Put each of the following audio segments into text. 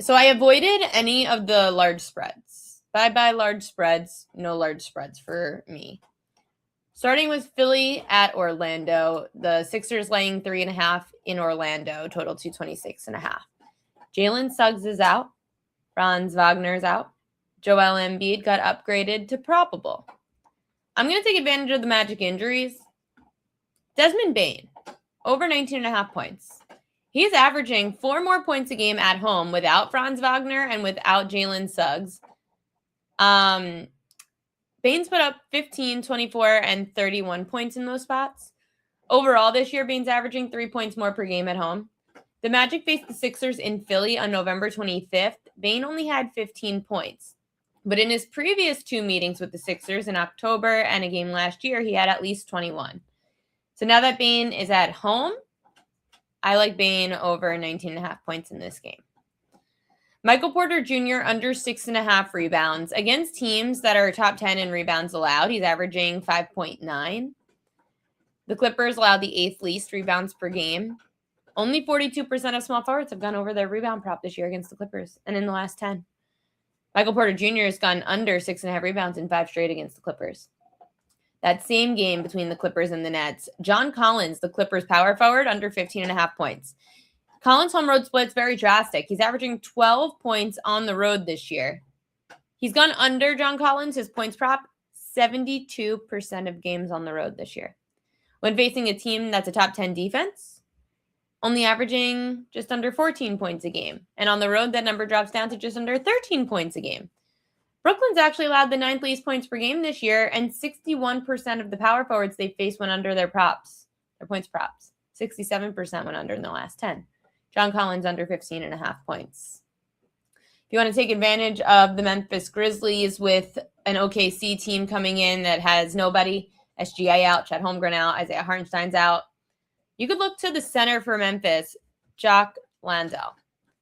So I avoided any of the large spreads. Bye-bye large spreads. No large spreads for me. Starting with Philly at Orlando. The Sixers laying 3.5 in Orlando. Total 226.5. Jalen Suggs is out. Franz Wagner's out. Joel Embiid got upgraded to probable. I'm going to take advantage of the Magic injuries. Desmond Bane, over 19.5 points. He's averaging 4 more points a game at home without Franz Wagner and without Jalen Suggs. Bane's put up 15, 24, and 31 points in those spots. Overall this year, Bane's averaging 3 points more per game at home. The Magic faced the Sixers in Philly on November 25th. Bane only had 15 points. But in his previous 2 meetings with the Sixers in October and a game last year, he had at least 21. So now that Bane is at home, I like Bane over 19.5 points in this game. Michael Porter Jr. under 6.5 rebounds. Against teams that are top 10 in rebounds allowed, he's averaging 5.9. The Clippers allowed the 8th least rebounds per game. Only 42% of small forwards have gone over their rebound prop this year against the Clippers, and in the last 10. Michael Porter Jr. has gone under 6.5 rebounds in 5 straight against the Clippers. That same game between the Clippers and the Nets, John Collins, the Clippers power forward, under 15.5 points. Collins' home road split's very drastic. He's averaging 12 points on the road this year. He's gone under, John Collins, his points prop, 72% of games on the road this year. When facing a team that's a top 10 defense, only averaging just under 14 points a game. And on the road, that number drops down to just under 13 points a game. Brooklyn's actually allowed the 9th least points per game this year, and 61% of the power forwards they faced went under their props, their points props. 67% went under in the last 10. John Collins under 15.5 points. If you want to take advantage of the Memphis Grizzlies with an OKC team coming in that has nobody, SGA out, Chet Holmgren out, Isaiah Hartenstein's out, you could look to the center for Memphis, Jock Landale.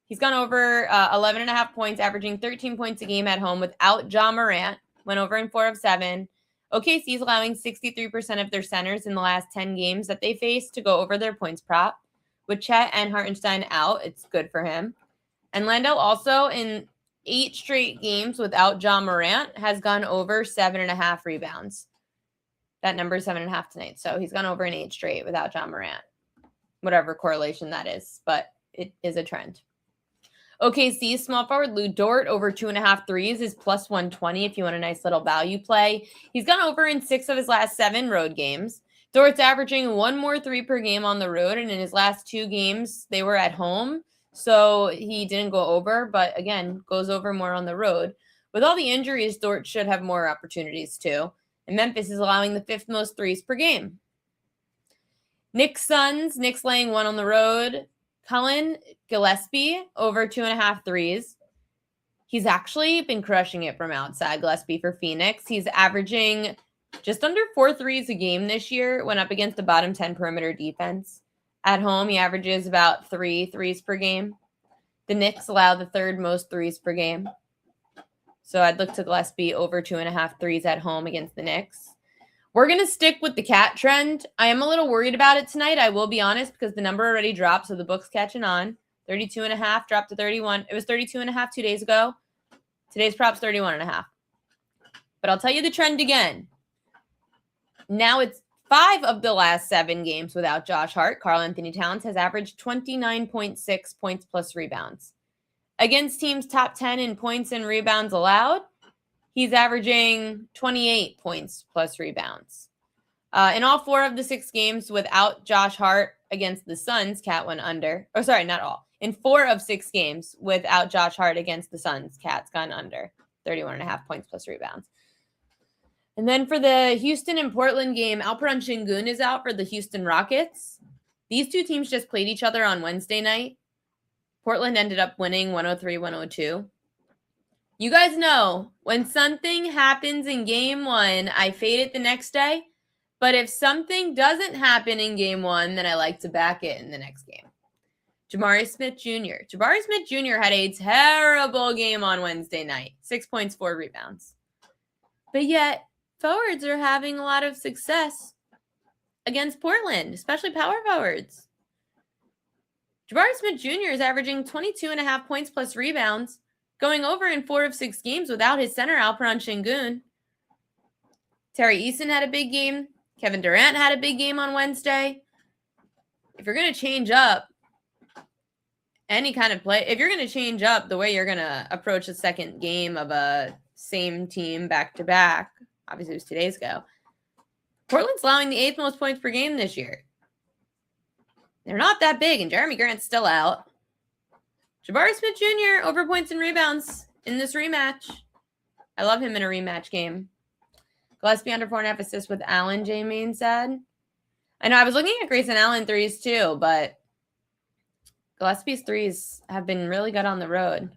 He's gone over 11.5 points, averaging 13 points a game at home without Ja Morant. Went over in 4 of 7. OKC is allowing 63% of their centers in the last 10 games that they faced to go over their points prop. With Chet and Hartenstein out, it's good for him. And Landale also, in 8 straight games without Ja Morant, has gone over 7.5 rebounds. That number is 7.5 tonight. So he's gone over in 8 straight without Ja Morant. Whatever correlation that is, but it is a trend. OKC small forward Lou Dort over 2.5 threes is plus 120 if you want a nice little value play. He's gone over in 6 of his last 7 road games. Dort's averaging 1 more 3 per game on the road, and in his last 2 games, they were at home. So he didn't go over, but again, goes over more on the road. With all the injuries, Dort should have more opportunities too. And Memphis is allowing the 5th most 3s per game. Knicks Suns, Knicks laying 1 on the road. Cullen Gillespie over 2.5 threes. He's actually been crushing it from outside. Gillespie for Phoenix. He's averaging just under 4 threes a game this year when up against the bottom 10 perimeter defense. At home, he averages about 3 threes per game. The Knicks allow the 3rd most 3s per game. So I'd look to Gillespie over 2.5 threes at home against the Knicks. We're going to stick with the cat trend. I am a little worried about it tonight, I will be honest, because the number already dropped, so the book's catching on. 32.5 dropped to 31. It was 32.5 2 days ago. Today's prop's 31.5. But I'll tell you the trend again. Now it's 5 of the last 7 games without Josh Hart. Karl Anthony Towns has averaged 29.6 points plus rebounds. Against teams top 10 in points and rebounds allowed, he's averaging 28 points plus rebounds. In all 4 of the 6 games without Josh Hart against the Suns, Cat went under. Oh, sorry, not all. In 4 of 6 games without Josh Hart against the Suns, Cat's gone under 31.5 points plus rebounds. And then for the Houston and Portland game, Alperen Şengün is out for the Houston Rockets. These 2 teams just played each other on Wednesday night. Portland ended up winning 103-102. You guys know, when something happens in game 1, I fade it the next day. But if something doesn't happen in game 1, then I like to back it in the next game. Jabari Smith Jr. Jabari Smith Jr. had a terrible game on Wednesday night. 6 points, 4 rebounds. But yet, forwards are having a lot of success against Portland, especially power forwards. Jabari Smith Jr. is averaging 22.5 points plus rebounds, going over in 4 of 6 games without his center, Alperen Şengün. Terry Eason had a big game. Kevin Durant had a big game on Wednesday. If you're going to change up any kind of play, if you're going to change up the way you're going to approach the second game of a same team back-to-back, obviously it was 2 days ago, Portland's allowing the 8th most points per game this year. They're not that big, and Jeremy Grant's still out. Jabari Smith Jr. over points and rebounds in this rematch. I love him in a rematch game. Gillespie under 4.5 assists with Allen, J. Main said. I know I was looking at Grayson Allen threes too, but Gillespie's threes have been really good on the road.